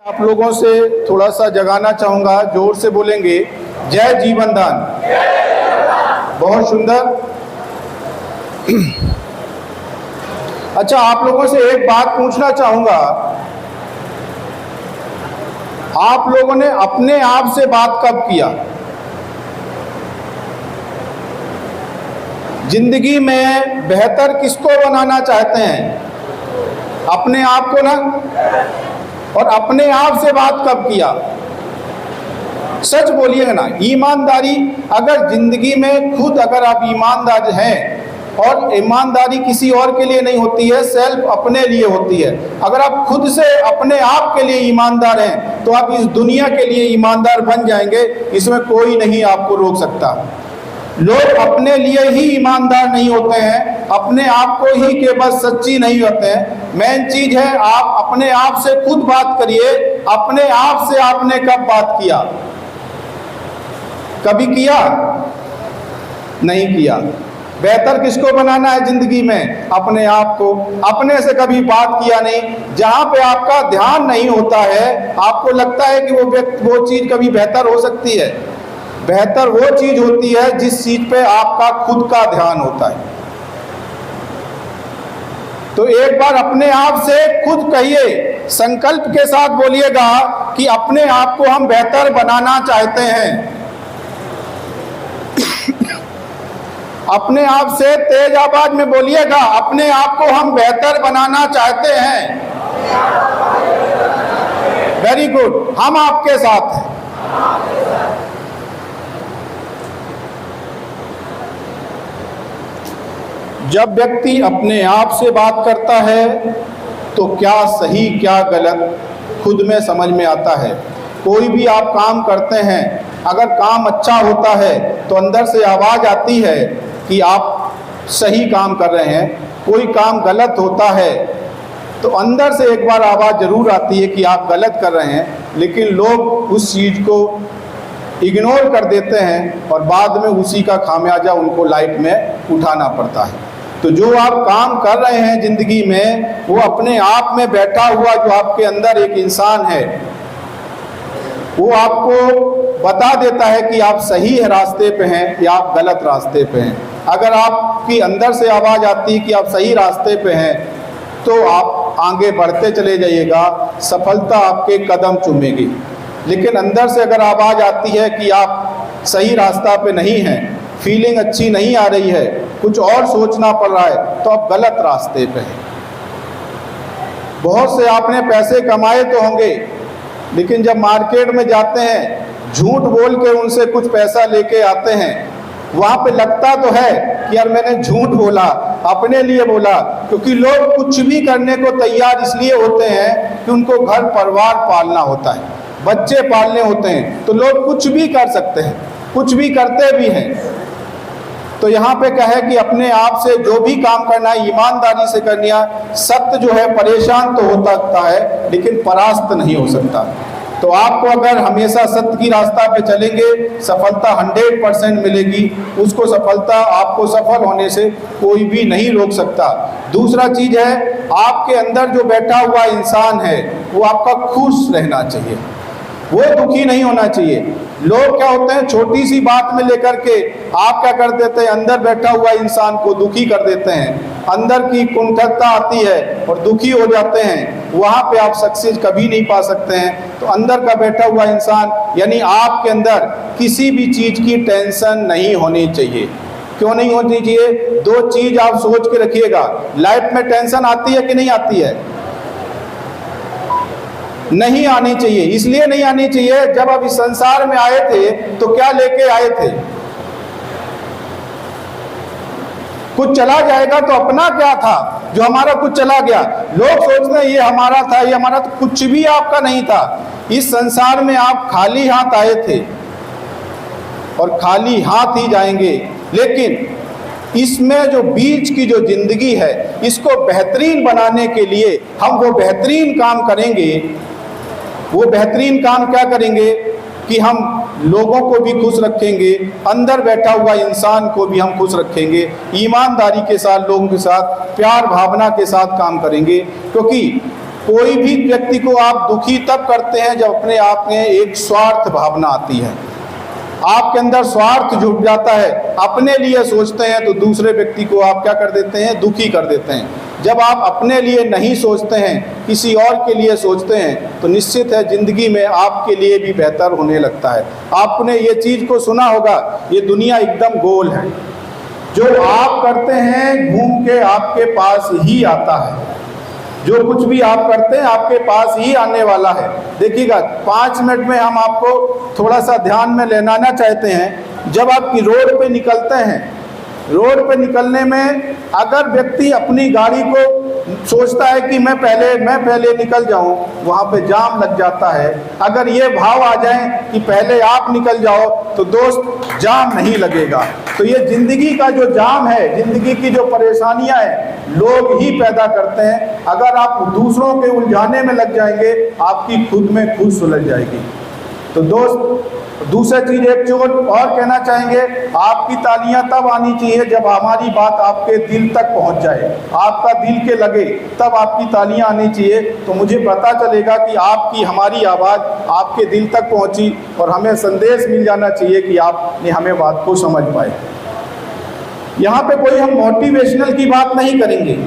आप लोगों से थोड़ा सा जगाना चाहूँगा, जोर से बोलेंगे जय जीवन दान। बहुत सुंदर। अच्छा, आप लोगों से एक बात पूछना चाहूँगा, आप लोगों ने अपने आप से बात कब किया? जिंदगी में बेहतर किसको बनाना चाहते हैं? अपने आप को ना। और अपने आप से बात कब किया? सच बोलिएगा ना। ईमानदारी, अगर जिंदगी में खुद अगर आप ईमानदार हैं, और ईमानदारी किसी और के लिए नहीं होती है, सेल्फ अपने लिए होती है। अगर आप खुद से अपने आप के लिए ईमानदार हैं तो आप इस दुनिया के लिए ईमानदार बन जाएंगे। इसमें कोई नहीं आपको रोक सकता। लोग अपने लिए ही ईमानदार नहीं होते हैं, अपने आप को ही के बस सच्ची नहीं होते हैं। मेन चीज है आप अपने आप से खुद बात करिए। अपने आप से आपने कब बात किया? कभी किया? नहीं किया। बेहतर किसको बनाना है जिंदगी में? अपने आप को। अपने से कभी बात किया नहीं। जहां पे आपका ध्यान नहीं होता है, आपको लगता है कि वो चीज कभी बेहतर हो सकती है। बेहतर वो चीज होती है जिस चीज पे आपका खुद का ध्यान होता है। तो एक बार अपने आप से खुद कहिए, संकल्प के साथ बोलिएगा कि अपने आप को हम बेहतर बनाना चाहते हैं। अपने आप से तेज आवाज में बोलिएगा, अपने आप को हम बेहतर बनाना चाहते हैं। वेरी गुड, हम आपके साथ हैं। जब व्यक्ति अपने आप से बात करता है तो क्या सही क्या गलत खुद में समझ में आता है। कोई भी आप काम करते हैं, अगर काम अच्छा होता है तो अंदर से आवाज़ आती है कि आप सही काम कर रहे हैं। कोई काम गलत होता है तो अंदर से एक बार आवाज़ ज़रूर आती है कि आप गलत कर रहे हैं, लेकिन लोग उस चीज़ को इग्नोर कर देते हैं और बाद में उसी का खामियाजा उनको लाइफ में उठाना पड़ता है। तो जो आप काम कर रहे हैं ज़िंदगी में, वो अपने आप में बैठा हुआ जो आपके अंदर एक इंसान है, वो आपको बता देता है कि आप सही रास्ते पे हैं या आप गलत रास्ते पे हैं। अगर आपकी अंदर से आवाज़ आती है कि आप सही रास्ते पे हैं तो आप आगे बढ़ते चले जाइएगा, सफलता आपके कदम चूमेगी। लेकिन अंदर से अगर आवाज़ आती है कि आप सही रास्ता पे नहीं हैं, फीलिंग अच्छी नहीं आ रही है, कुछ और सोचना पड़ रहा है, तो आप गलत रास्ते पे हैं। बहुत से आपने पैसे कमाए तो होंगे, लेकिन जब मार्केट में जाते हैं, झूठ बोल के उनसे कुछ पैसा लेके आते हैं, वहाँ पे लगता तो है कि यार मैंने झूठ बोला, अपने लिए बोला। क्योंकि लोग कुछ भी करने को तैयार इसलिए होते हैं कि उनको घर परिवार पालना होता है, बच्चे पालने होते हैं, तो लोग कुछ भी कर सकते हैं, कुछ भी करते भी हैं। तो यहाँ पे कहे कि अपने आप से जो भी काम करना है ईमानदारी से करनी है। सत्य जो है परेशान तो हो सकता है, लेकिन परास्त नहीं हो सकता। तो आपको अगर हमेशा सत्य की रास्ता पे चलेंगे, सफलता 100% मिलेगी। उसको सफलता आपको सफल होने से कोई भी नहीं रोक सकता। दूसरा चीज़ है, आपके अंदर जो बैठा हुआ इंसान है वो आपका खुश रहना चाहिए, वो दुखी नहीं होना चाहिए। लोग क्या होते हैं, छोटी सी बात में लेकर के आप क्या कर देते हैं, अंदर बैठा हुआ इंसान को दुखी कर देते हैं। अंदर की कुंठता आती है और दुखी हो जाते हैं। वहाँ पे आप सक्सेस कभी नहीं पा सकते हैं। तो अंदर का बैठा हुआ इंसान, यानी आपके अंदर किसी भी चीज़ की टेंशन नहीं होनी चाहिए। क्यों नहीं होनी चाहिए? दो चीज़ आप सोच के रखिएगा, लाइफ में टेंशन आती है कि नहीं आती है? नहीं आनी चाहिए। इसलिए नहीं आनी चाहिए, जब आप इस संसार में आए थे तो क्या लेके आए थे? कुछ चला जाएगा तो अपना क्या था जो हमारा कुछ चला गया? लोग सोचते हैं ये हमारा था, ये हमारा, तो कुछ भी आपका नहीं था। इस संसार में आप खाली हाथ आए थे और खाली हाथ ही जाएंगे। लेकिन इसमें जो बीच की जो जिंदगी है, इसको बेहतरीन बनाने के लिए हम वो बेहतरीन काम करेंगे। वो बेहतरीन काम क्या करेंगे कि हम लोगों को भी खुश रखेंगे, अंदर बैठा हुआ इंसान को भी हम खुश रखेंगे, ईमानदारी के साथ लोगों के साथ प्यार भावना के साथ काम करेंगे। क्योंकि कोई भी व्यक्ति को आप दुखी तब करते हैं जब अपने आप में एक स्वार्थ भावना आती है, आपके अंदर स्वार्थ जुट जाता है, अपने लिए सोचते हैं तो दूसरे व्यक्ति को आप क्या कर देते हैं, दुखी कर देते हैं। जब आप अपने लिए नहीं सोचते हैं, किसी और के लिए सोचते हैं, तो निश्चित है ज़िंदगी में आपके लिए भी बेहतर होने लगता है। आपने ये चीज़ को सुना होगा, ये दुनिया एकदम गोल है, जो आप करते हैं घूम के आपके पास ही आता है, जो कुछ भी आप करते हैं आपके पास ही आने वाला है। देखिएगा, 5 मिनट में हम आपको थोड़ा सा ध्यान में लेना चाहते हैं। जब आपकी रोड पे निकलते हैं, रोड पे निकलने में अगर व्यक्ति अपनी गाड़ी को सोचता है कि मैं पहले निकल जाऊं, वहाँ पे जाम लग जाता है। अगर ये भाव आ जाए कि पहले आप निकल जाओ, तो दोस्त जाम नहीं लगेगा। तो ये ज़िंदगी का जो जाम है, ज़िंदगी की जो परेशानियां हैं, लोग ही पैदा करते हैं। अगर आप दूसरों के उलझाने में लग जाएंगे, आपकी खुद में खुद सुलझ जाएगी। तो दोस्त, दूसरी चीज़ एक चोट और कहना चाहेंगे, आपकी तालियां तब आनी चाहिए जब हमारी बात आपके दिल तक पहुंच जाए, आपका दिल के लगे, तब आपकी तालियां आनी चाहिए। तो मुझे पता चलेगा कि आपकी हमारी आवाज़ आपके दिल तक पहुंची और हमें संदेश मिल जाना चाहिए कि आपने हमें बात को समझ पाए। यहाँ पे कोई हम मोटिवेशनल की बात नहीं करेंगे।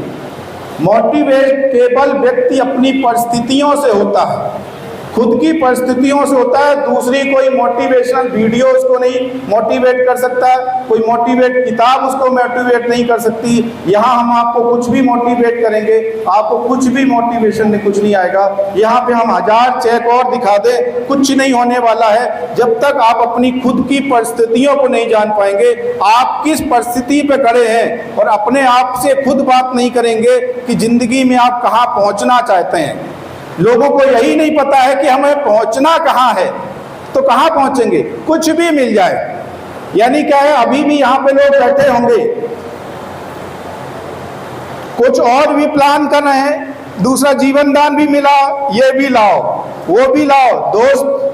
मोटिवेट केवल व्यक्ति अपनी परिस्थितियों से होता है, खुद की परिस्थितियों से होता है। दूसरी कोई मोटिवेशनल वीडियो उसको नहीं मोटिवेट कर सकता, कोई मोटिवेट किताब उसको मोटिवेट नहीं कर सकती। यहाँ हम आपको कुछ भी मोटिवेट करेंगे, आपको कुछ भी मोटिवेशन में कुछ नहीं आएगा। यहाँ पे हम 1000 चेक और दिखा दें, कुछ नहीं होने वाला है। जब तक आप अपनी खुद की परिस्थितियों को नहीं जान पाएंगे, आप किस परिस्थिति पे खड़े हैं, और अपने आप से खुद बात नहीं करेंगे कि ज़िंदगी में आप कहाँ पहुँचना चाहते हैं। लोगों को यही नहीं पता है कि हमें पहुंचना कहाँ है, तो कहाँ पहुंचेंगे, कुछ भी मिल जाए। यानी क्या है, अभी भी यहाँ पे लोग बैठे होंगे, कुछ और भी प्लान कर रहे हैं, दूसरा जीवन दान भी मिला, ये भी लाओ, वो भी लाओ। दोस्त,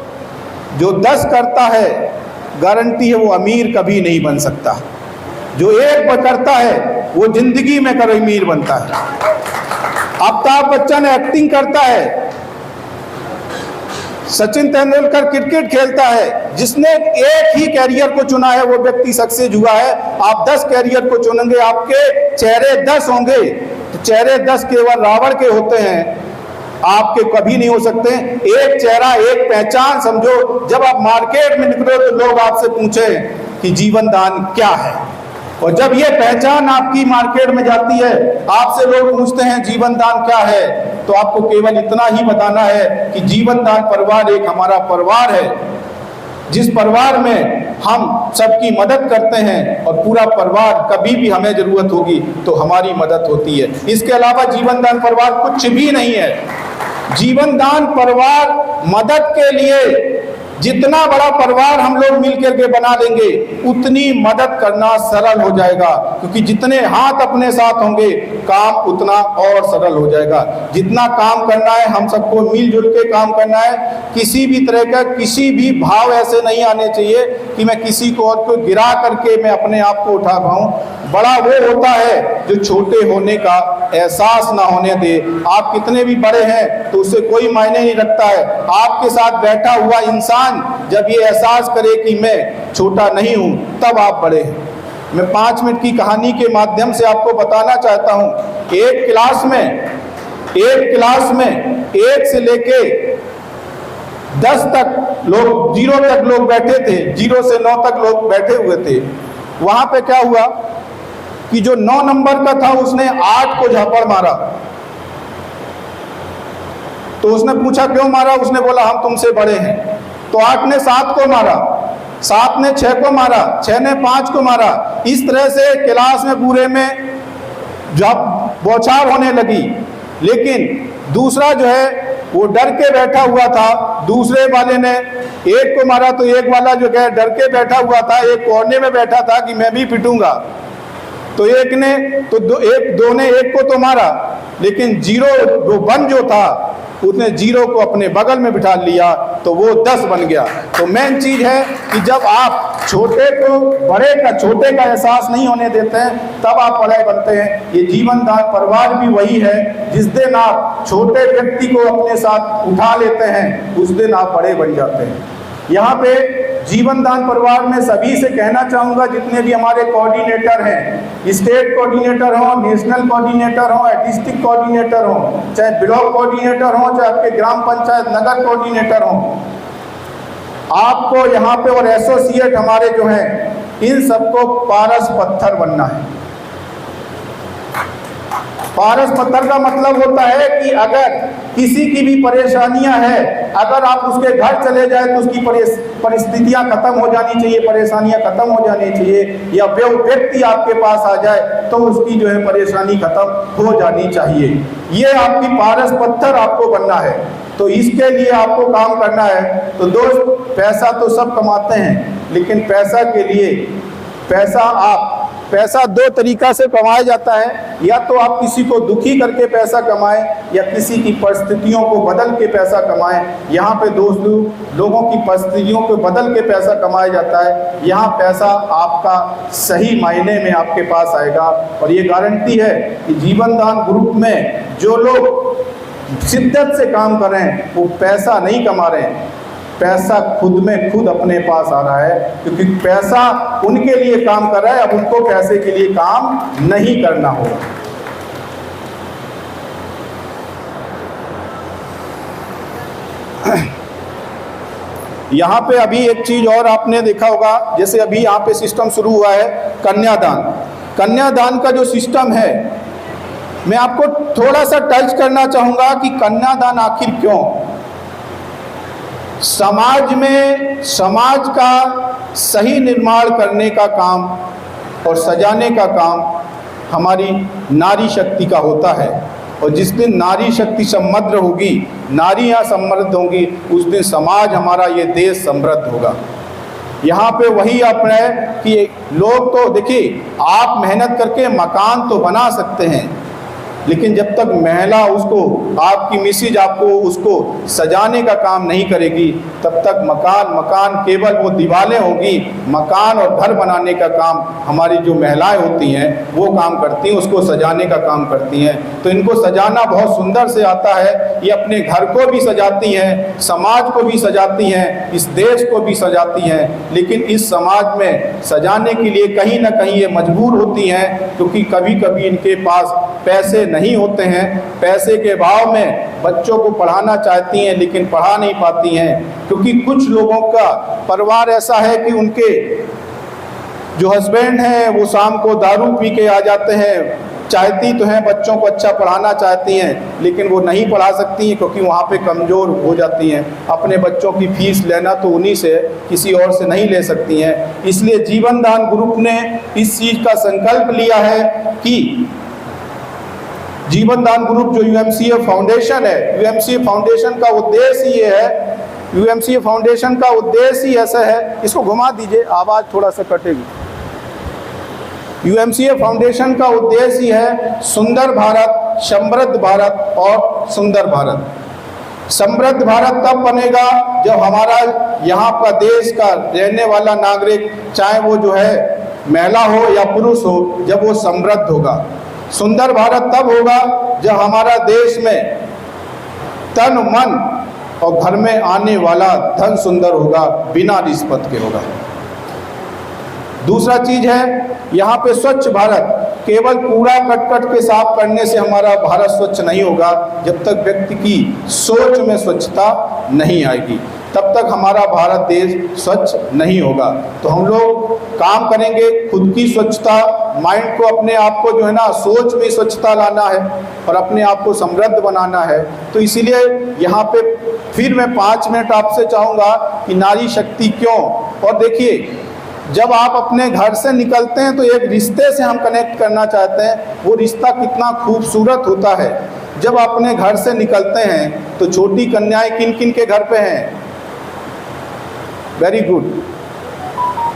जो 10 करता है, गारंटी है वो अमीर कभी नहीं बन सकता। जो 1 करता है, वो जिंदगी में कभी अमीर बनता है। अमिताभ बच्चन एक्टिंग करता है, सचिन तेंदुलकर क्रिकेट खेलता है। जिसने एक ही कैरियर को चुना है, वो व्यक्ति सक्सेस हुआ है। आप 10 कैरियर को चुनेंगे, आपके चेहरे 10 होंगे, तो चेहरे 10 केवल रावण के होते हैं, आपके कभी नहीं हो सकते। एक चेहरा, एक पहचान समझो। जब आप मार्केट में निकलो तो लोग आपसे पूछे कि जीवन दान क्या है, और जब ये पहचान आपकी मार्केट में जाती है, आपसे लोग पूछते हैं जीवन दान क्या है, तो आपको केवल इतना ही बताना है कि जीवन दान परिवार एक हमारा परिवार है, जिस परिवार में हम सबकी मदद करते हैं, और पूरा परिवार कभी भी हमें जरूरत होगी तो हमारी मदद होती है। इसके अलावा जीवन दान परिवार कुछ भी नहीं है। जीवन दान परिवार मदद के लिए, जितना बड़ा परिवार हम लोग मिलकर के बना लेंगे, उतनी मदद करना सरल हो जाएगा, क्योंकि जितने हाथ अपने साथ होंगे, काम उतना और सरल हो जाएगा। जितना काम करना है, हम सबको मिलजुल के काम करना है। किसी भी तरह का किसी भी भाव ऐसे नहीं आने चाहिए कि मैं किसी को और को गिरा करके मैं अपने आप को उठा पाऊँ। बड़ा वो होता है जो छोटे होने का एहसास ना होने दे। आप कितने भी बड़े हैं तो उससे कोई मायने नहीं रखता है। आपके साथ बैठा हुआ इंसान जब ये एहसास करे कि मैं छोटा नहीं हूं, तब आप बड़े हैं। मैं 5 मिनट की कहानी के माध्यम से आपको बताना चाहता हूं। एक क्लास में 1 से लेके 10 तक लोग, 0 तक लोग बैठे थे, 0 से 9 तक लोग बैठे हुए थे। वहां पे क्या हुआ कि जो 9 नंबर का था, उसने 8 को झापड़ मारा। तो उसने पूछा क्यों मारा, उसने बोला हम तुमसे बड़े हैं। तो 8 ने 7 को मारा, 7 ने 6 को मारा, 6 ने 5 को मारा। इस तरह से क्लास में पूरे में जब बौछार होने लगी। लेकिन दूसरा जो है वो डर के बैठा हुआ था। दूसरे वाले ने 1 को मारा, तो एक वाला जो है डर के बैठा हुआ था, एक कोने में बैठा था कि मैं भी पिटूंगा। तो एक ने तो 2 ने 1 को तो मारा, लेकिन 0 1 जो था उसने 0 को अपने बगल में बिठा लिया तो वो 10 बन गया। तो मेन चीज़ है कि जब आप छोटे को बड़े का छोटे का एहसास नहीं होने देते हैं तब आप बड़े बनते हैं। ये जीवन दान परिवार भी वही है, जिस दिन आप छोटे व्यक्ति को अपने साथ उठा लेते हैं उस दिन आप बड़े बन जाते हैं। यहाँ पे जीवन दान परिवार में सभी से कहना चाहूँगा, जितने भी हमारे कोऑर्डिनेटर हैं, स्टेट कोऑर्डिनेटर हो, नेशनल कोऑर्डिनेटर हो, डिस्ट्रिक्ट कोऑर्डिनेटर हो, चाहे ब्लॉक कोऑर्डिनेटर हो, चाहे आपके ग्राम पंचायत नगर कोऑर्डिनेटर हो, आपको यहाँ पे और एसोसिएट हमारे जो हैं इन सबको पारस पत्थर बनना है। पारस पत्थर का मतलब होता है कि अगर किसी की भी परेशानियां हैं, अगर आप उसके घर चले जाए तो उसकी परिस्थितियां खत्म हो जानी चाहिए, परेशानियां खत्म हो जानी चाहिए, या व्यक्ति आपके पास आ जाए तो उसकी जो है परेशानी खत्म हो जानी चाहिए। ये आपकी पारस पत्थर आपको बनना है। तो इसके लिए आपको काम करना है। तो दोस्त, पैसा तो सब कमाते हैं, लेकिन पैसा के लिए पैसा 2 तरीका से कमाया जाता है। या तो आप किसी को दुखी करके पैसा कमाएं या किसी की परिस्थितियों को बदल के पैसा कमाएं। यहाँ पे दोस्तों, लोगों की परिस्थितियों को बदल के पैसा कमाया जाता है। यहाँ पैसा आपका सही मायने में आपके पास आएगा। और ये गारंटी है कि जीवन दान ग्रुप में जो लोग शिद्दत से काम कर रहे हैं वो पैसा नहीं कमा रहे हैं, पैसा खुद में खुद अपने पास आ रहा है, क्योंकि पैसा उनके लिए काम कर रहा है। अब उनको पैसे के लिए काम नहीं करना होगा। यहाँ पे अभी एक चीज और आपने देखा होगा, जैसे अभी यहाँ पे सिस्टम शुरू हुआ है कन्यादान। कन्यादान का जो सिस्टम है, मैं आपको थोड़ा सा टच करना चाहूँगा कि कन्यादान आखिर क्यों। समाज का सही निर्माण करने का काम और सजाने का काम हमारी नारी शक्ति का होता है। और जिस दिन नारी शक्ति समृद्ध होगी, नारियाँ समृद्ध होंगी, उस दिन समाज हमारा, ये देश समृद्ध होगा। यहाँ पे वही अपना है कि लोग तो देखिए, आप मेहनत करके मकान तो बना सकते हैं, लेकिन जब तक महिला उसको, आपकी मिसेज आपको उसको सजाने का काम नहीं करेगी, तब तक मकान केवल वो दीवारें होगी। मकान और घर बनाने का काम हमारी जो महिलाएं होती हैं वो काम करती हैं, उसको सजाने का काम करती हैं। तो इनको सजाना बहुत सुंदर से आता है। ये अपने घर को भी सजाती हैं, समाज को भी सजाती हैं, इस देश को भी सजाती हैं। लेकिन इस समाज में सजाने के लिए कहीं ना कहीं ये मजबूर होती हैं, क्योंकि कभी कभी इनके पास पैसे नहीं होते हैं। पैसे के अभाव में बच्चों को पढ़ाना चाहती हैं लेकिन पढ़ा नहीं पाती हैं, क्योंकि कुछ लोगों का परिवार ऐसा है कि उनके जो हस्बैंड हैं वो शाम को दारू पी के आ जाते हैं। चाहती तो हैं, बच्चों को अच्छा पढ़ाना चाहती हैं, लेकिन वो नहीं पढ़ा सकती हैं क्योंकि वहाँ पे कमज़ोर हो जाती हैं। अपने बच्चों की फीस लेना तो उन्हीं से, किसी और से नहीं ले सकती हैं। इसलिए जीवन दान ग्रुप ने इस चीज़ का संकल्प लिया है कि जीवन दान ग्रुप जो यूएमसीए फाउंडेशन है, यूएमसीए फाउंडेशन का उद्देश्य ये है, यूएमसीए फाउंडेशन का उद्देश्य ही ऐसा है, इसको घुमा दीजिए, आवाज़ थोड़ा सा कटेगी। यूएमसीए फाउंडेशन का उद्देश्य है सुंदर भारत, समृद्ध भारत और सुंदर भारत। समृद्ध भारत तब बनेगा जब हमारा यहाँ का देश का रहने वाला नागरिक, चाहे वो जो है महिला हो या पुरुष हो, जब वो समृद्ध होगा। सुंदर भारत तब होगा जब हमारा देश में तन मन और घर में आने वाला धन सुंदर होगा, बिना रिश्वत के होगा। दूसरा चीज है यहाँ पे स्वच्छ भारत। केवल कूड़ा कट के साफ करने से हमारा भारत स्वच्छ नहीं होगा। जब तक व्यक्ति की सोच में स्वच्छता नहीं आएगी, तब तक हमारा भारत देश स्वच्छ नहीं होगा। तो हम लोग काम करेंगे, खुद की स्वच्छता, माइंड को, अपने आप को जो है ना, सोच में स्वच्छता लाना है और अपने आप को समृद्ध बनाना है। तो इसीलिए यहाँ पे फिर मैं 5 मिनट आपसे चाहूँगा कि नारी शक्ति क्यों। और देखिए, जब आप अपने घर से निकलते हैं तो एक रिश्ते से हम कनेक्ट करना चाहते हैं, वो रिश्ता कितना खूबसूरत होता है। जब अपने घर से निकलते हैं तो छोटी कन्याएं किन किन के घर पे हैं? Very good.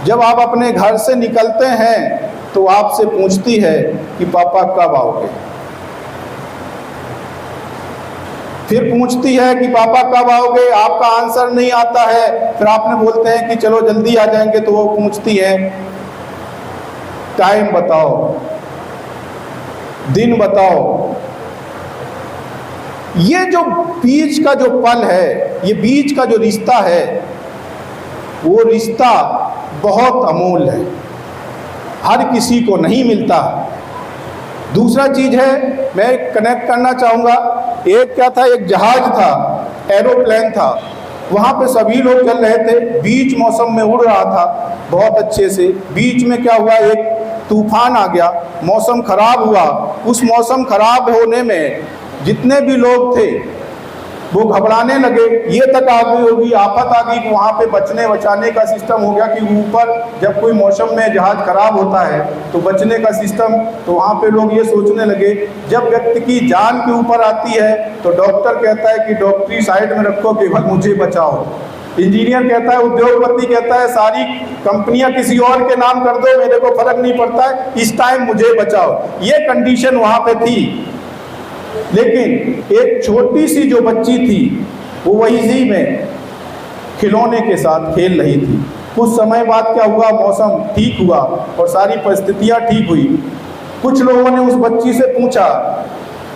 जब आप अपने घर से निकलते हैं तो आपसे पूछती है कि पापा कब आओगे। फिर पूछती है कि पापा कब आओगे, आपका आंसर नहीं आता है। फिर आपने बोलते हैं कि चलो जल्दी आ जाएंगे, तो वो पूछती है टाइम बताओ, दिन बताओ। ये जो बीच का जो पल है, ये बीच का जो रिश्ता है, वो रिश्ता बहुत अमूल्य है, हर किसी को नहीं मिलता। दूसरा चीज है, मैं कनेक्ट करना चाहूँगा, एक क्या था, एक जहाज था, एरोप्लेन था, वहाँ पे सभी लोग चल रहे थे, बीच मौसम में उड़ रहा था बहुत अच्छे से। बीच में क्या हुआ, एक तूफान आ गया, मौसम खराब हुआ। उस मौसम खराब होने में जितने भी लोग थे वो घबराने लगे, ये तक आ गई होगी, आफत आ गई कि वहाँ पे बचने बचाने का सिस्टम हो गया कि ऊपर जब कोई मौसम में जहाज खराब होता है तो बचने का सिस्टम। तो वहाँ पे लोग ये सोचने लगे, जब व्यक्ति की जान के ऊपर आती है तो डॉक्टर कहता है कि डॉक्टरी साइड में रखो, केवल मुझे बचाओ। इंजीनियर कहता है, उद्योगपति कहता है, सारी कंपनियां किसी और के नाम कर दो, मेरे को फर्क नहीं पड़ता है, इस टाइम मुझे बचाओ। ये कंडीशन वहाँ पे थी। लेकिन एक छोटी सी जो बच्ची थी वो वही में खिलौने के साथ खेल रही थी। कुछ समय बाद क्या हुआ, मौसम ठीक हुआ और सारी परिस्थितियां ठीक हुई। कुछ लोगों ने उस बच्ची से पूछा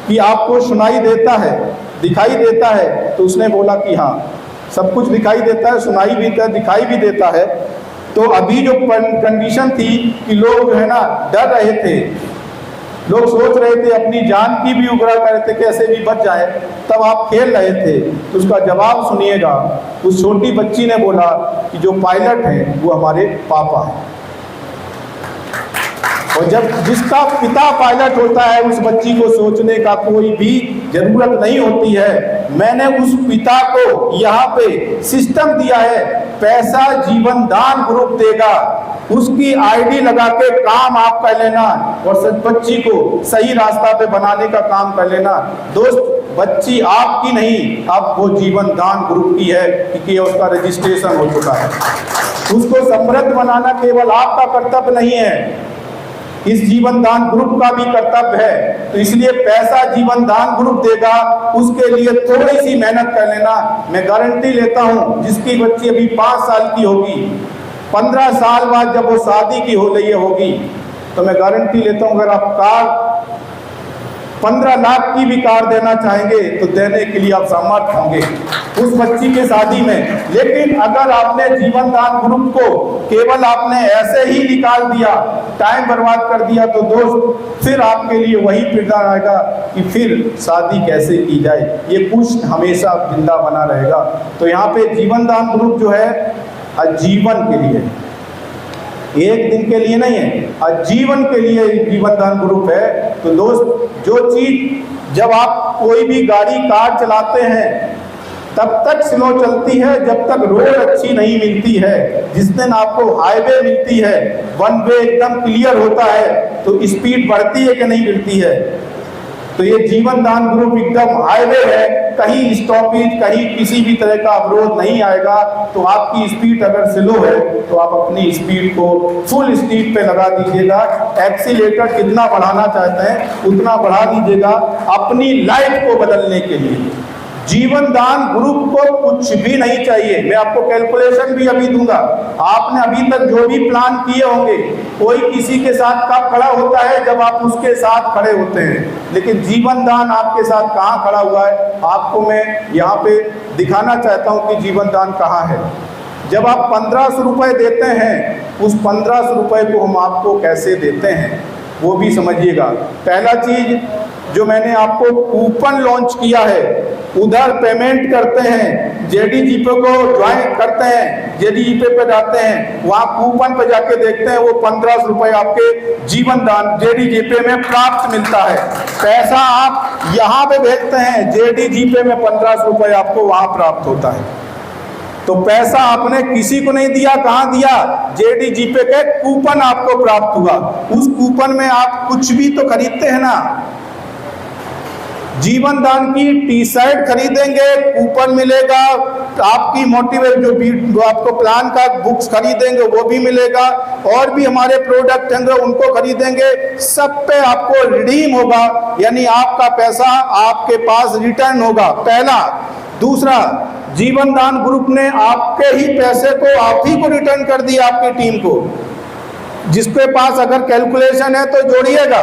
कि आपको सुनाई देता है, दिखाई देता है? तो उसने बोला कि हाँ, सब कुछ दिखाई देता है, सुनाई भी देता है, दिखाई भी देता है। तो अभी जो कंडीशन थी कि लोग जो है ना डर रहे थे, लोग सोच रहे थे अपनी जान की भी उगरा कर रहे थे, कैसे भी बच जाए, तब आप खेल रहे थे। तो उसका जवाब सुनिएगा। उस छोटी बच्ची ने बोला कि जो पायलट हैं वो हमारे पापा हैं। और जब जिसका पिता पायलट होता है, उस बच्ची को सोचने का कोई भी जरूरत नहीं होती है। मैंने उस पिता को यहाँ पे सिस्टम दिया है, पैसा जीवन दान ग्रुप देगा, उसकी आईडी लगा के काम आप कर लेना और बच्ची को सही रास्ता पे बनाने का काम कर लेना। दोस्त, बच्ची आपकी नहीं, अब वो जीवन दान ग्रुप की है, क्योंकि उसका रजिस्ट्रेशन हो चुका है। उसको समृद्ध बनाना केवल आपका कर्तव्य नहीं है, इस जीवन दान ग्रुप का भी कर्तव्य है। तो इसलिए पैसा जीवन दान ग्रुप देगा, उसके लिए थोड़ी सी मेहनत कर लेना। मैं गारंटी लेता हूँ, जिसकी बच्ची अभी 5 साल की होगी, 15 साल बाद जब वो शादी की हो रही होगी, तो मैं गारंटी लेता हूँ, अगर आप कार 15 लाख की भी कार देना चाहेंगे तो देने के लिए आप समर्थ होंगे उस बच्ची के शादी में। लेकिन अगर आपने जीवन दान ग्रुप को केवल आपने ऐसे ही निकाल दिया, टाइम बर्बाद कर दिया, तो दोस्त फिर आपके लिए वही किरदार आएगा कि फिर शादी कैसे की जाए। ये पुष्ट हमेशा जिंदा बना रहेगा। तो यहाँ पे जीवन दान ग्रुप जो है आजीवन के लिए, एक दिन के लिए नहीं है, आजीवन के लिए जीवन दान ग्रुप है। तो दोस्त, जो चीज जब आप कोई भी गाड़ी कार चलाते हैं तब तक स्लो चलती है जब तक रोड अच्छी नहीं मिलती है। जिस दिन आपको हाईवे मिलती है, वन वे एकदम क्लियर होता है, तो स्पीड बढ़ती है कि नहीं मिलती है। तो ये जीवन दान ग्रुप एकदम हाईवे है, कहीं स्टॉपेज, कहीं किसी भी तरह का अवरोध नहीं आएगा। तो आपकी स्पीड अगर स्लो है तो आप अपनी स्पीड को फुल स्पीड पे लगा दीजिएगा। एक्सीलेटर कितना बढ़ाना चाहते हैं उतना बढ़ा दीजिएगा अपनी लाइफ को बदलने के लिए। जीवन दान ग्रुप को कुछ भी नहीं चाहिए। मैं आपको कैलकुलेशन भी अभी दूंगा। आपने अभी तक जो भी प्लान किए होंगे, कोई किसी के साथ कब खड़ा होता है, जब आप उसके साथ खड़े होते हैं। लेकिन जीवन दान आपके साथ कहाँ खड़ा हुआ है, आपको मैं यहाँ पे दिखाना चाहता हूँ कि जीवन दान कहाँ है। जब आप 1500 रुपये देते हैं, उस 1500 रुपये को हम आपको कैसे देते हैं वो भी समझिएगा। पहला चीज जो मैंने आपको कूपन लॉन्च किया है, उधर पेमेंट करते हैं, जेडीजीपे को ज्वाइन करते हैं, जेडीजीपे पे जाते हैं, वहाँ कूपन पे जाके देखते हैं, वो 1500 रुपये आपके जीवन दान जेडीजीपे में प्राप्त मिलता है। पैसा आप यहाँ पे भेजते हैं, जेडीजीपे में 1500 रुपये आपको वहाँ प्राप्त होता है। तो पैसा आपने किसी को नहीं दिया, कहाँ दिया? जेडीजीपे के कूपन आपको प्राप्त हुआ। उस कूपन में आप कुछ भी तो खरीदते हैं ना, जीवन दान की टी शर्ट खरीदेंगे, कूपन मिलेगा, आपकी मोटिवेट जो आपको प्लान का बुक्स खरीदेंगे वो भी मिलेगा, और भी हमारे प्रोडक्ट होंगे उनको खरीदेंगे, सब पे आपको रिडीम होगा, यानी आपका पैसा आपके पास रिटर्न होगा, पहला। दूसरा, जीवन दान ग्रुप ने आपके ही पैसे को आप ही को रिटर्न कर दिया, आपकी टीम को। जिसके पास अगर कैलकुलेशन है तो जोड़िएगा,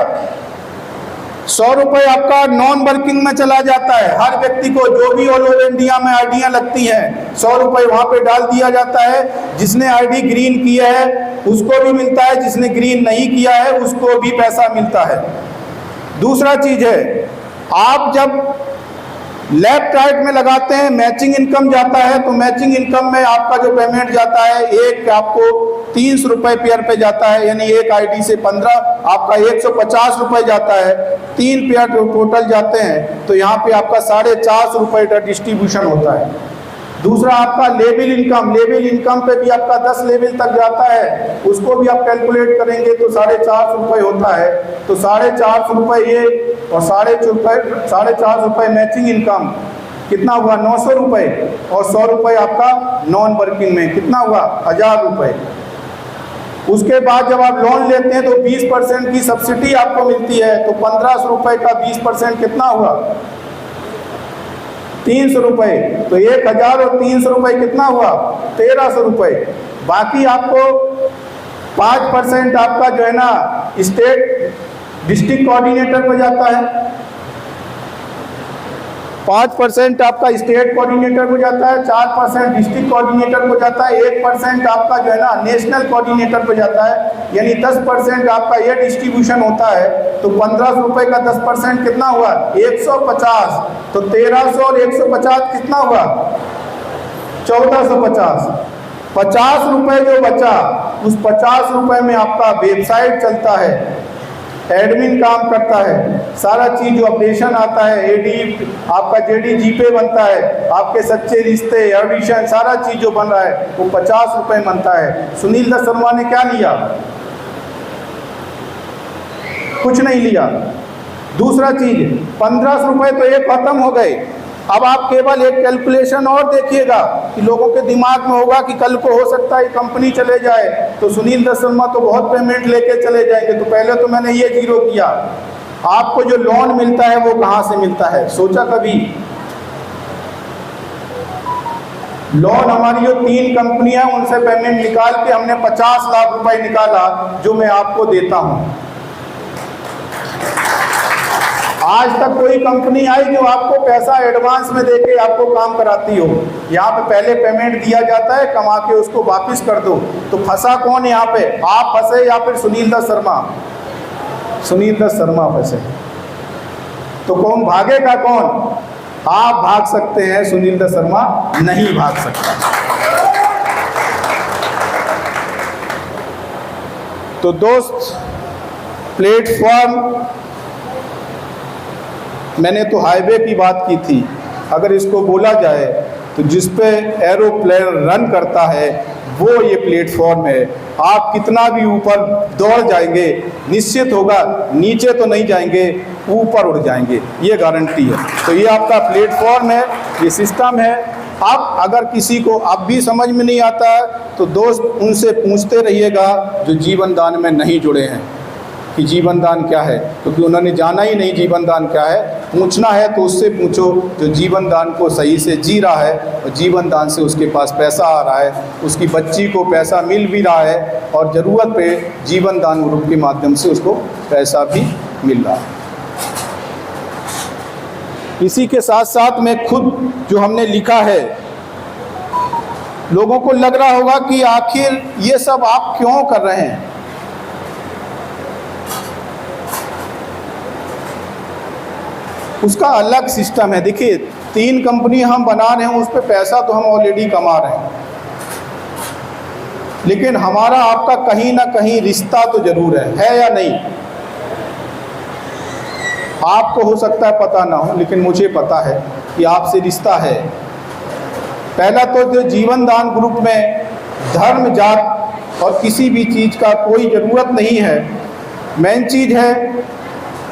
100 रुपये आपका नॉन वर्किंग में चला जाता है। हर व्यक्ति को जो भी ऑल ओवर इंडिया में आईडियां लगती हैं, 100 रुपये वहाँ पे डाल दिया जाता है। जिसने आईडी ग्रीन किया है उसको भी मिलता है, जिसने ग्रीन नहीं किया है उसको भी पैसा मिलता है। दूसरा चीज है, आप जब लेफ्ट राइट में लगाते हैं मैचिंग इनकम जाता है, तो मैचिंग इनकम में आपका जो पेमेंट जाता है, एक आपको 300 रुपये पेयर पे जाता है, यानी एक आईडी से 15, आपका 150 रुपये जाता है। 3 पेयर टोटल जाते हैं, तो यहाँ पे आपका 450 रुपये का डिस्ट्रीब्यूशन होता है। दूसरा आपका लेवल इनकम, लेवल इनकम पे भी आपका 10 लेवल तक जाता है, उसको भी आप कैलकुलेट करेंगे तो 450 रुपये होता है। तो 450 रुपये ये और 450 रुपये मैचिंग इनकम, कितना हुआ 900 रुपये, और 100 रुपये आपका नॉन वर्किंग में, कितना हुआ 1000 रुपये। उसके बाद जब आप लोन लेते हैं तो 20% की सब्सिडी आपको मिलती है, तो 1500 रुपये का 20% कितना हुआ 300 रुपये। तो 1000 और 300 रुपये कितना हुआ 1300 रुपये। बाकी आपको 5% आपका जो है ना स्टेट डिस्ट्रिक्ट कोऑर्डिनेटर पर जाता है, 5% आपका स्टेट कोऑर्डिनेटर को जाता है, 4% डिस्ट्रिक्ट कोऑर्डिनेटर को जाता है, 1% आपका जो है ना नेशनल कोऑर्डिनेटर को जाता है, यानी 10% आपका ये डिस्ट्रीब्यूशन होता है। तो 1500 रुपये का 10% कितना हुआ 150। तो 1300 और 150 कितना हुआ 1450। 50 रुपये जो बचा, उस 50 रुपये में आपका वेबसाइट चलता है, एडमिन काम करता है, सारा चीज जो ऑपरेशन आता है, एडी आपका जेडी जीपे बनता है, आपके सच्चे रिश्ते ऑडिशन सारा चीज जो बन रहा है वो 50 रुपये बनता है। सुनील दत्त शर्मा ने क्या लिया, कुछ नहीं लिया। दूसरा चीज 1500 रुपये तो ये खत्म हो गए। अब आप केवल एक कैलकुलेशन और देखिएगा कि लोगों के दिमाग में होगा कि कल को हो सकता है कंपनी चले जाए तो सुनील दत्त शर्मा तो बहुत पेमेंट लेके चले जाएंगे, तो पहले तो मैंने ये जीरो किया। आपको जो लोन मिलता है वो कहाँ से मिलता है, सोचा कभी? लोन हमारी जो 3 कंपनियां उनसे पेमेंट निकाल के हमने 50 लाख रुपए निकाला, जो मैं आपको देता हूं। आज तक कोई कंपनी आई जो आपको पैसा एडवांस में देके आपको काम कराती हो? यहाँ पे पहले पेमेंट दिया जाता है, कमा के उसको वापस कर दो। तो फंसा कौन यहाँ पे, आप फंसे या फिर सुनील दत्त शर्मा? सुनील दत्त शर्मा फंसे। तो कौन भागेगा, कौन? आप भाग सकते हैं, सुनील दत्त शर्मा नहीं भाग सकता। तो दोस्त, प्लेटफॉर्म, मैंने तो हाईवे की बात की थी, अगर इसको बोला जाए तो जिस पे एरोप्लेन रन करता है वो ये प्लेटफॉर्म है। आप कितना भी ऊपर दौड़ जाएंगे, निश्चित होगा नीचे तो नहीं जाएंगे, ऊपर उड़ जाएंगे, ये गारंटी है। तो ये आपका प्लेटफॉर्म है, ये सिस्टम है। आप अगर किसी को अब भी समझ में नहीं आता है तो दोस्त उनसे पूछते रहिएगा जो जीवन दान में नहीं जुड़े हैं कि जीवन दान क्या है, क्योंकि उन्होंने जाना ही नहीं जीवन दान क्या है। पूछना है तो उससे पूछो जो जीवन दान को सही से जी रहा है और जीवन दान से उसके पास पैसा आ रहा है, उसकी बच्ची को पैसा मिल भी रहा है और ज़रूरत पे जीवन दान ग्रुप के माध्यम से उसको पैसा भी मिल रहा है। इसी के साथ साथ में खुद जो हमने लिखा है, लोगों को लग रहा होगा कि आखिर ये सब आप क्यों कर रहे हैं। उसका अलग सिस्टम है। देखिए, 3 कंपनी हम बना रहे हैं, उस पर पैसा तो हम ऑलरेडी कमा रहे हैं, लेकिन हमारा आपका कहीं ना कहीं रिश्ता तो जरूर है या नहीं? आपको हो सकता है पता ना हो, लेकिन मुझे पता है कि आपसे रिश्ता है। पहला तो जो जीवन दान ग्रुप में धर्म, जात और किसी भी चीज़ का कोई ज़रूरत नहीं है। मेन चीज़ है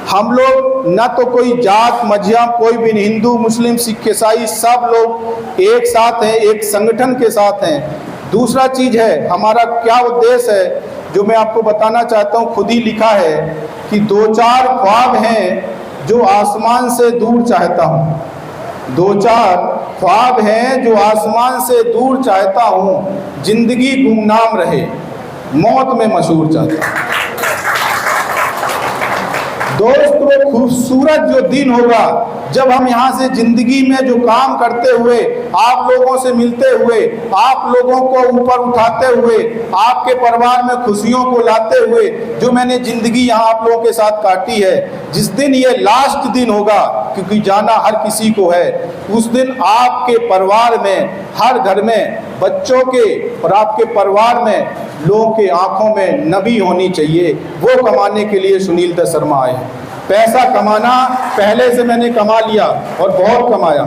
हम लोग न तो कोई जात मजहब कोई भी, हिंदू मुस्लिम सिख ईसाई सब लोग एक साथ हैं, एक संगठन के साथ हैं। दूसरा चीज़ है हमारा क्या उद्देश्य है, जो मैं आपको बताना चाहता हूँ, खुद ही लिखा है कि 2-4 ख्वाब हैं जो आसमान से दूर चाहता हूँ। 2-4 ख्वाब हैं जो आसमान से दूर चाहता हूँ। जिंदगी गुमनाम रहे, मौत में मशहूर चाहता हूँ। दोस्तों, खूबसूरत जो दिन होगा जब हम यहाँ से जिंदगी में जो काम करते हुए, आप लोगों से मिलते हुए, आप लोगों को ऊपर उठाते हुए, आपके परिवार में खुशियों को लाते हुए जो मैंने जिंदगी यहाँ आप लोगों के साथ काटी है, जिस दिन ये लास्ट दिन होगा, क्योंकि जाना हर किसी को है, उस दिन आपके परिवार में, हर घर में, बच्चों के और आपके परिवार में लोगों के आंखों में नमी होनी चाहिए। वो कमाने के लिए सुनील दत्त शर्मा आए। पैसा कमाना पहले से मैंने कमा लिया और बहुत कमाया।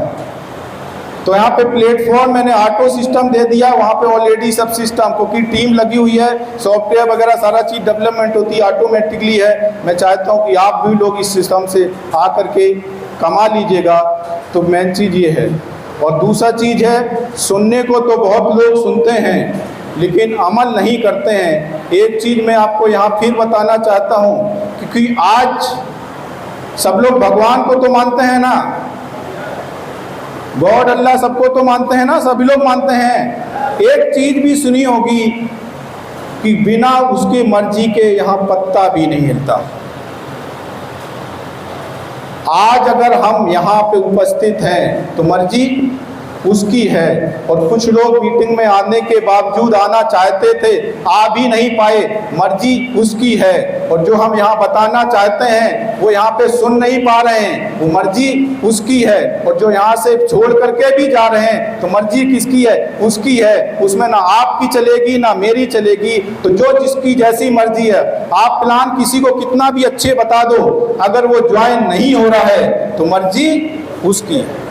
तो यहाँ पे प्लेटफॉर्म मैंने ऑटो सिस्टम दे दिया, वहाँ पे ऑलरेडी सब सिस्टम, क्योंकि टीम लगी हुई है, सॉफ्टवेयर वगैरह सारा चीज़ डेवलपमेंट होती है, ऑटोमेटिकली है। मैं चाहता हूँ कि आप भी लोग इस सिस्टम से आकर के कमा लीजिएगा। तो मेन चीज़ ये है। और दूसरा चीज़ है, सुनने को तो बहुत लोग सुनते हैं लेकिन अमल नहीं करते हैं। एक चीज़ मैं आपको यहाँ फिर बताना चाहता हूँ, क्योंकि आज सब लोग भगवान को तो मानते हैं ना, गॉड अल्लाह सबको तो मानते हैं ना, सभी लोग मानते हैं। एक चीज़ भी सुनी होगी कि बिना उसकी मर्जी के यहाँ पत्ता भी नहीं हिलता। आज अगर हम यहाँ पे उपस्थित हैं तो मर्जी उसकी है। और कुछ लोग मीटिंग में आने के बावजूद आना चाहते थे, आ भी नहीं पाए, मर्जी उसकी है। और जो हम यहाँ बताना चाहते हैं वो यहाँ पे सुन नहीं पा रहे हैं, वो मर्जी उसकी है। और जो यहाँ से छोड़ करके भी जा रहे हैं तो मर्जी किसकी है? उसकी है। उसमें ना आपकी चलेगी ना मेरी चलेगी। तो जो जिसकी जैसी मर्जी है, आप प्लान किसी को कितना भी अच्छे बता दो, अगर वो ज्वाइन नहीं हो रहा है तो मर्जी उसकी है।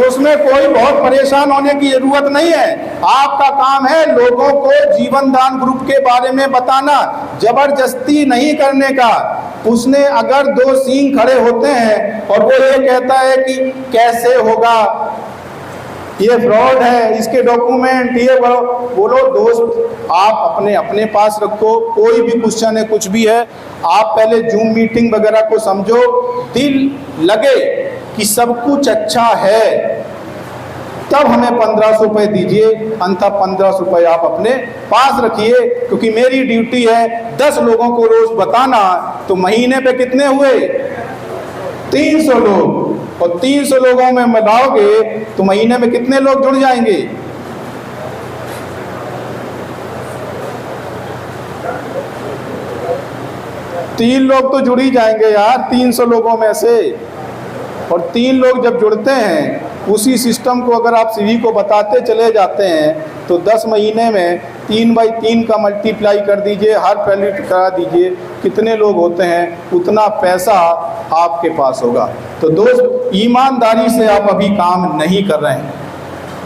उसमें कोई बहुत परेशान होने की जरूरत नहीं है। आपका काम है लोगों को जीवन दान ग्रुप के बारे में बताना, जबरदस्ती नहीं करने का। उसने अगर 2 सींग खड़े होते हैं और वो ये कहता है कि कैसे होगा, ये फ्रॉड है, इसके डॉक्यूमेंट ये बोलो दोस्त, आप अपने पास रखो। कोई भी क्वेश्चन है, कुछ भी है, आप पहले जूम मीटिंग वगैरह को समझो, दिल लगे कि सब कुछ अच्छा है, तब हमें 1500 रुपये दीजिए। अंततः 1500 रुपये आप अपने पास रखिए, क्योंकि मेरी ड्यूटी है 10 लोगों को रोज बताना। तो महीने पे कितने हुए? 300 लोग। और 300 लोगों में मिलाओगे तो महीने में कितने लोग जुड़ जाएंगे? तीन लोग तो जुड़ ही जाएंगे यार 300 लोगों में से। और 3 लोग जब जुड़ते हैं, उसी सिस्टम को अगर आप सीवी को बताते चले जाते हैं तो 10 महीने में 3/3 का मल्टीप्लाई कर दीजिए, हर वैल्यू करा दीजिए, कितने लोग होते हैं उतना पैसा आपके पास होगा। तो दोस्त, ईमानदारी से आप अभी काम नहीं कर रहे हैं।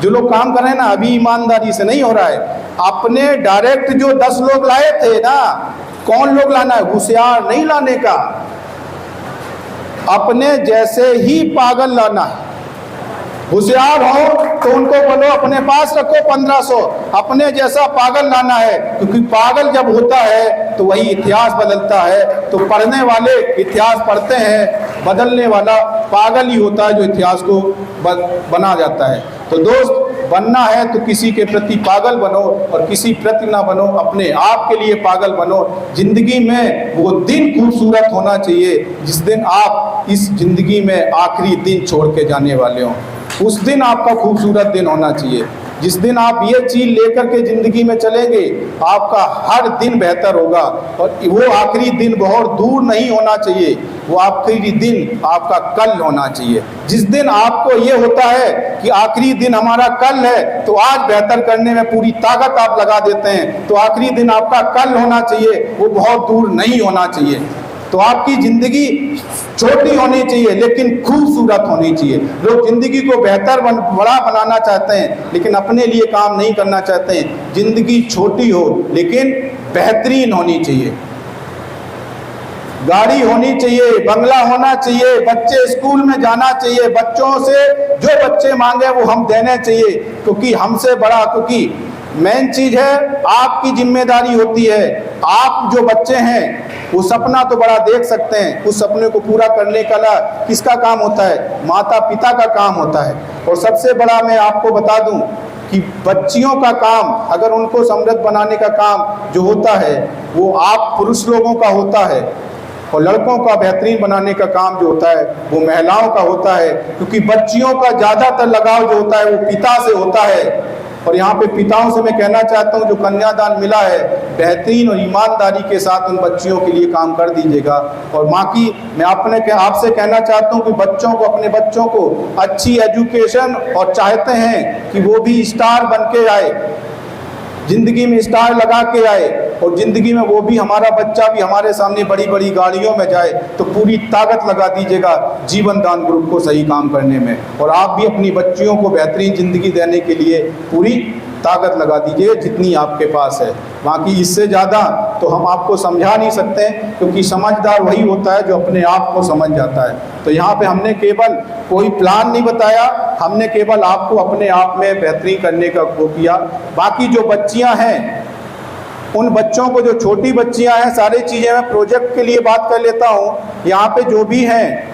जो लोग काम कर रहे हैं ना, अभी ईमानदारी से नहीं हो रहा है। अपने डायरेक्ट जो 10 लोग लाए थे ना, कौन लोग लाना है? होशियार नहीं लाने का, अपने जैसे ही पागल लाना है। होशियार हो तो उनको बोलो अपने पास रखो 1500, अपने जैसा पागल लाना है, क्योंकि पागल जब होता है तो वही इतिहास बदलता है। तो पढ़ने वाले इतिहास पढ़ते हैं, बदलने वाला पागल ही होता है जो इतिहास को बना जाता है। तो दोस्त, बनना है तो किसी के प्रति पागल बनो और किसी प्रति ना बनो, अपने आप के लिए पागल बनो। जिंदगी में वो दिन खूबसूरत होना चाहिए जिस दिन आप इस जिंदगी में आखिरी दिन छोड़ के जाने वाले हो। उस दिन आपका खूबसूरत दिन होना चाहिए। जिस दिन आप ये चीज़ लेकर के ज़िंदगी में चलेंगे, आपका हर दिन बेहतर होगा। और वो आखिरी दिन बहुत दूर नहीं होना चाहिए, वो आखिरी दिन आपका कल होना चाहिए। जिस दिन आपको ये होता है कि आखिरी दिन हमारा कल है, तो आज बेहतर करने में पूरी ताकत आप लगा देते हैं, तो आखिरी दिन आपका कल होना चाहिए, वो बहुत दूर नहीं होना चाहिए। तो आपकी ज़िंदगी छोटी होनी चाहिए लेकिन खूबसूरत होनी चाहिए। लोग ज़िंदगी को बेहतर बड़ा बनाना चाहते हैं लेकिन अपने लिए काम नहीं करना चाहते हैं। ज़िंदगी छोटी हो लेकिन बेहतरीन होनी चाहिए। गाड़ी होनी चाहिए, बंगला होना चाहिए, बच्चे स्कूल में जाना चाहिए, बच्चों से जो बच्चे मांगे वो हम देने चाहिए, क्योंकि हमसे बड़ा, क्योंकि मेन चीज है आपकी जिम्मेदारी होती है। आप जो बच्चे हैं वो सपना तो बड़ा देख सकते हैं, उस सपने को पूरा करने का किसका काम होता है? माता पिता का काम होता है। और सबसे बड़ा मैं आपको बता दूं कि बच्चियों का काम, अगर उनको समृद्ध बनाने का काम जो होता है वो आप पुरुष लोगों का होता है, और लड़कों का बेहतरीन बनाने का काम जो होता है वो महिलाओं का होता है, क्योंकि बच्चियों का ज़्यादातर लगाव जो होता है वो पिता से होता है। और यहाँ पे पिताओं से मैं कहना चाहता हूँ, जो कन्यादान मिला है बेहतरीन और ईमानदारी के साथ उन बच्चियों के लिए काम कर दीजिएगा। और बाकी मैं आपसे कहना चाहता हूँ कि बच्चों को, अपने बच्चों को अच्छी एजुकेशन, और चाहते हैं कि वो भी स्टार बन के आए, जिंदगी में स्टार लगा के आए, और जिंदगी में वो भी, हमारा बच्चा भी हमारे सामने बड़ी बड़ी गाड़ियों में जाए, तो पूरी ताकत लगा दीजिएगा जीवन दान ग्रुप को सही काम करने में। और आप भी अपनी बच्चियों को बेहतरीन ज़िंदगी देने के लिए पूरी ताकत लगा दीजिए जितनी आपके पास है। बाकी इससे ज़्यादा तो हम आपको समझा नहीं सकते, क्योंकि समझदार वही होता है जो अपने आप को समझ जाता है। तो यहाँ पे हमने केवल कोई प्लान नहीं बताया, हमने केवल आपको अपने आप में बेहतरीन करने का वो किया। बाकी जो बच्चियाँ हैं, उन बच्चों को, जो छोटी बच्चियां हैं, सारी चीज़ें मैं प्रोजेक्ट के लिए बात कर लेता हूं। यहाँ पे जो भी हैं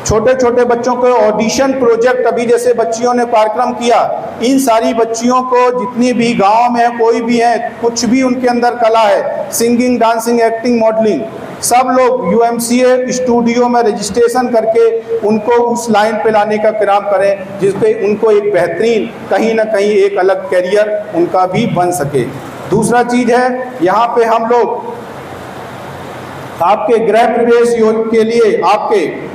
छोटे छोटे बच्चों को ऑडिशन प्रोजेक्ट, अभी जैसे बच्चियों ने कार्यक्रम किया, इन सारी बच्चियों को, जितनी भी गांव में है, कोई भी है, कुछ भी उनके अंदर कला है, सिंगिंग, डांसिंग, एक्टिंग, मॉडलिंग, सब लोग UMCA स्टूडियो में रजिस्ट्रेशन करके उनको उस लाइन पे लाने का काम करें, जिसपे उनको एक बेहतरीन, कहीं ना कहीं एक अलग कैरियर उनका भी बन सके। दूसरा चीज है, यहाँ पे हम लोग आपके गृह प्रवेश योजना के लिए, आपके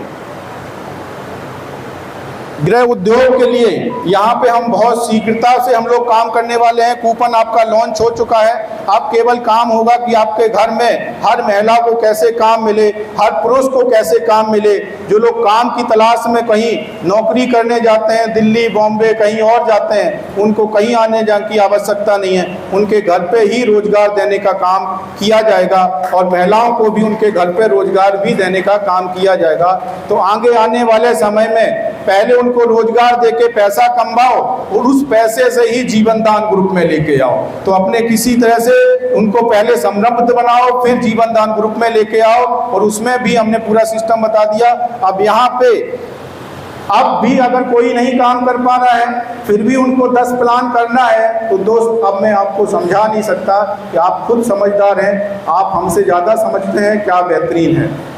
गृह उद्योग के लिए यहाँ पे हम बहुत शीघ्रता से हम लोग काम करने वाले हैं। कूपन आपका लॉन्च हो चुका है। अब केवल काम होगा कि आपके घर में हर महिला को कैसे काम मिले, हर पुरुष को कैसे काम मिले। जो लोग काम की तलाश में कहीं नौकरी करने जाते हैं, दिल्ली, बॉम्बे, कहीं और जाते हैं, उनको कहीं आने जाने की आवश्यकता नहीं है, उनके घर पे ही रोजगार देने का काम किया जाएगा, और महिलाओं को भी उनके घर पे रोजगार भी देने का काम किया जाएगा। तो आगे आने वाले समय में पहले उनको रोजगार देके पैसा कमाओ, और उस पैसे से ही जीवन दान ग्रुप में लेके आओ। तो अपने किसी तरह से उनको पहले समृद्ध बनाओ, फिर जीवन दान ग्रुप में लेके आओ, और उसमें भी हमने पूरा सिस्टम बता दिया। अब यहाँ पे अब भी अगर कोई नहीं काम कर पा रहा है, फिर भी उनको 10 प्लान करना है, तो दोस्त अब मैं आपको समझा नहीं सकता, कि आप खुद समझदार हैं, आप हमसे ज़्यादा समझते हैं क्या बेहतरीन है।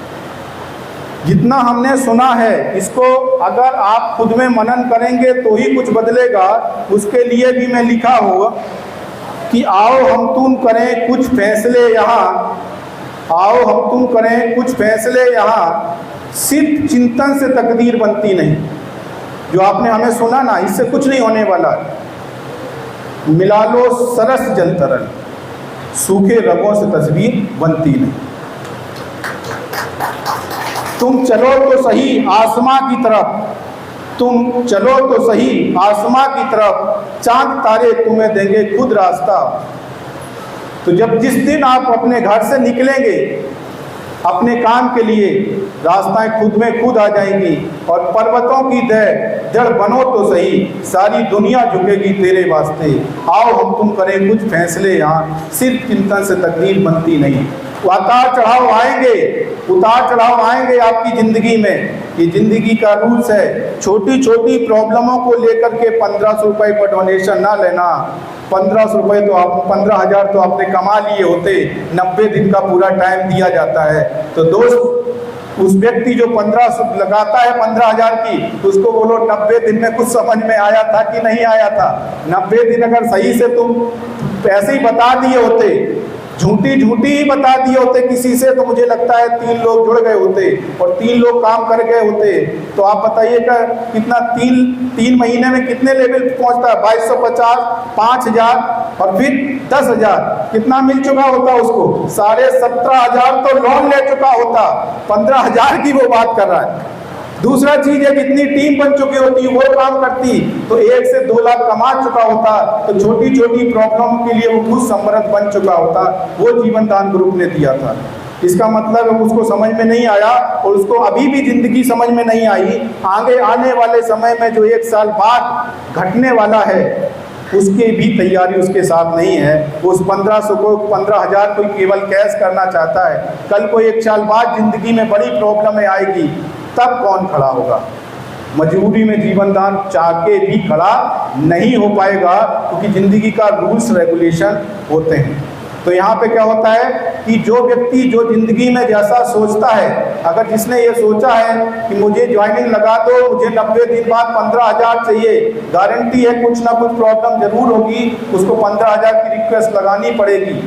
जितना हमने सुना है, इसको अगर आप खुद में मनन करेंगे तो ही कुछ बदलेगा। उसके लिए भी मैं लिखा होगा कि आओ हम तुम करें कुछ फैसले यहाँ, आओ हम तुम करें कुछ फैसले यहाँ, सिर्फ चिंतन से तकदीर बनती नहीं। जो आपने हमें सुना ना, इससे कुछ नहीं होने वाला। मिला लो सरस जल तरल, सूखे रगों से तस्वीर बनती नहीं। तुम चलो तो सही आसमां की तरफ, तुम चलो तो सही आसमां की तरफ, चांद तारे तुम्हें देंगे खुद रास्ता। तो जब जिस दिन आप अपने घर से निकलेंगे अपने काम के लिए, रास्ताएं खुद में खुद आ जाएंगी, और पर्वतों की जड़ बनो तो सही, सारी दुनिया झुकेगी तेरे वास्ते। आओ हम तुम करें कुछ फैसले यहाँ, सिर्फ चिंतन से तकदीर बनती नहीं। उतार चढ़ाव आएंगे, उतार चढ़ाव आएंगे आपकी ज़िंदगी में। ये ज़िंदगी का रूल्स है। छोटी छोटी प्रॉब्लमों को लेकर के 1500 रुपये पर डोनेशन ना लेना। 1500 रुपये तो आप 15,000 तो आपने कमा लिए होते, 90 दिन का पूरा टाइम दिया जाता है। तो दोस्त, उस व्यक्ति जो 1500 लगाता है 15,000 की, उसको बोलो 90 दिन में कुछ समझ में आया था कि नहीं आया था। 90 दिन अगर सही से तुम ऐसे ही बता दिए होते, झूठी ही बता दिए होते किसी से, तो मुझे लगता है 3 लोग जुड़ गए होते और 3 लोग काम कर गए होते। तो आप बताइएगा कितना 3 महीने में कितने लेवल पहुंचता है? 2250, 5000 और फिर 10,000, कितना मिल चुका होता उसको? 17,500 तो लोन ले चुका होता, 15,000 की वो बात कर रहा है। दूसरा चीज है, कितनी टीम बन चुकी होती, वो काम करती तो 1 से 2 लाख कमा चुका होता। तो छोटी छोटी प्रॉब्लम के लिए वो खुद समृद्ध बन चुका होता। वो जीवन दान ग्रुप ने दिया था। इसका मतलब है उसको समझ में नहीं आया और उसको अभी भी ज़िंदगी समझ में नहीं आई। आगे आने वाले समय में जो 1 साल बाद घटने वाला है उसकी भी तैयारी उसके साथ नहीं है। उस 1500 को 15,000 कोई केवल कैश करना चाहता है। कल को 1 साल बाद ज़िंदगी में बड़ी प्रॉब्लम आएगी, तब कौन खड़ा होगा? मजबूरी में जीवन दान चाह के भी खड़ा नहीं हो पाएगा, क्योंकि ज़िंदगी का रूल्स रेगुलेशन होते हैं। तो यहाँ पे क्या होता है कि जो व्यक्ति जो ज़िंदगी में जैसा सोचता है, अगर जिसने ये सोचा है कि मुझे ज्वाइनिंग लगा दो, मुझे 90 दिन बाद 15,000 चाहिए, गारंटी है कुछ ना कुछ प्रॉब्लम जरूर होगी, उसको 15,000 की रिक्वेस्ट लगानी पड़ेगी।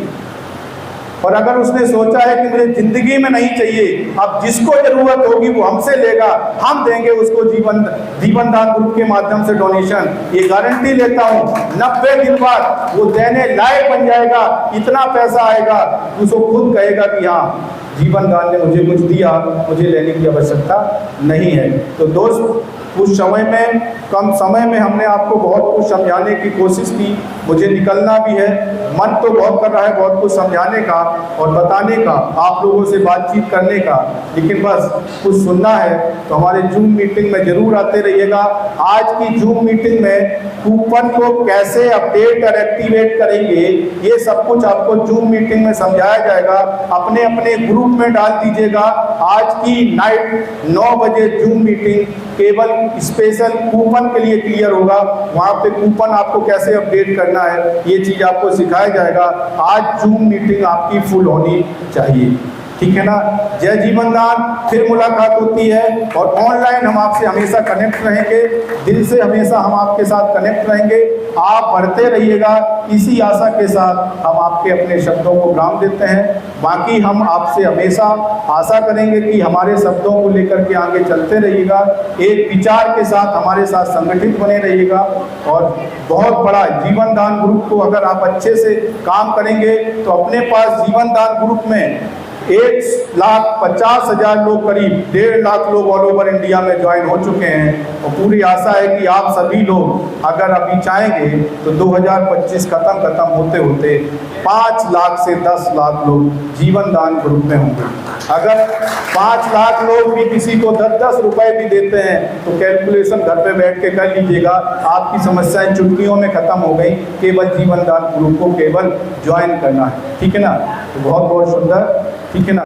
और अगर उसने सोचा है कि मुझे ज़िंदगी में नहीं चाहिए, अब जिसको ज़रूरत होगी वो हमसे लेगा, हम देंगे उसको जीवन दान ग्रुप के माध्यम से डोनेशन, ये गारंटी लेता हूँ 90 दिन बाद वो देने लायक बन जाएगा। इतना पैसा आएगा उसको खुद कहेगा कि हाँ, जीवन दान ने मुझे कुछ दिया, मुझे लेने की आवश्यकता नहीं है। तो दोस्त, कुछ समय में, कम समय में हमने आपको बहुत कुछ समझाने की कोशिश की। मुझे निकलना भी है, मन तो बहुत कर रहा है बहुत कुछ समझाने का और बताने का, आप लोगों से बातचीत करने का, लेकिन बस कुछ सुनना है तो हमारे जूम मीटिंग में ज़रूर आते रहिएगा। आज की जूम मीटिंग में कूपन को कैसे अपडेट और एक्टिवेट करेंगे, ये सब कुछ आपको जूम मीटिंग में समझाया जाएगा। अपने अपने ग्रुप में डाल दीजिएगा। आज की नाइट 9 बजे जूम मीटिंग केवल स्पेशल कूपन के लिए क्लियर होगा। वहाँ पे कूपन आपको कैसे अपडेट करना है, ये चीज़ आपको सिखाया जाएगा। आज जूम मीटिंग आपकी फुल होनी चाहिए, ठीक है ना। जय जीवन दान, फिर मुलाकात होती है और ऑनलाइन हम आपसे हमेशा कनेक्ट रहेंगे, दिल से हमेशा हम आपके साथ कनेक्ट रहेंगे। आप बढ़ते रहिएगा, इसी आशा के साथ हम आपके अपने शब्दों को विराम देते हैं। बाकी हम आपसे हमेशा आशा करेंगे कि हमारे शब्दों को लेकर के आगे चलते रहिएगा, एक विचार के साथ हमारे साथ संगठित बने रहिएगा। और बहुत बड़ा जीवन दान ग्रुप को अगर आप अच्छे से काम करेंगे तो अपने पास जीवन दान ग्रुप में 1,50,000 लोग, करीब 1.5 लाख लोग ऑल ओवर इंडिया में ज्वाइन हो चुके हैं। और पूरी आशा है कि आप सभी लोग अगर अभी चाहेंगे तो 2025 खत्म होते होते 5 लाख से 10 लाख लोग जीवन दान ग्रुप में होंगे। अगर 5 लाख लोग भी किसी को 10-10 रुपए भी देते हैं तो कैलकुलेशन घर पे बैठ के कर लीजिएगा, आपकी समस्याएं चुटकियों में खत्म हो गई। केवल जीवन दान ग्रुप को केवल ज्वाइन करना है, ठीक है ना। तो बहुत बहुत सुंदर, ठीक है ना।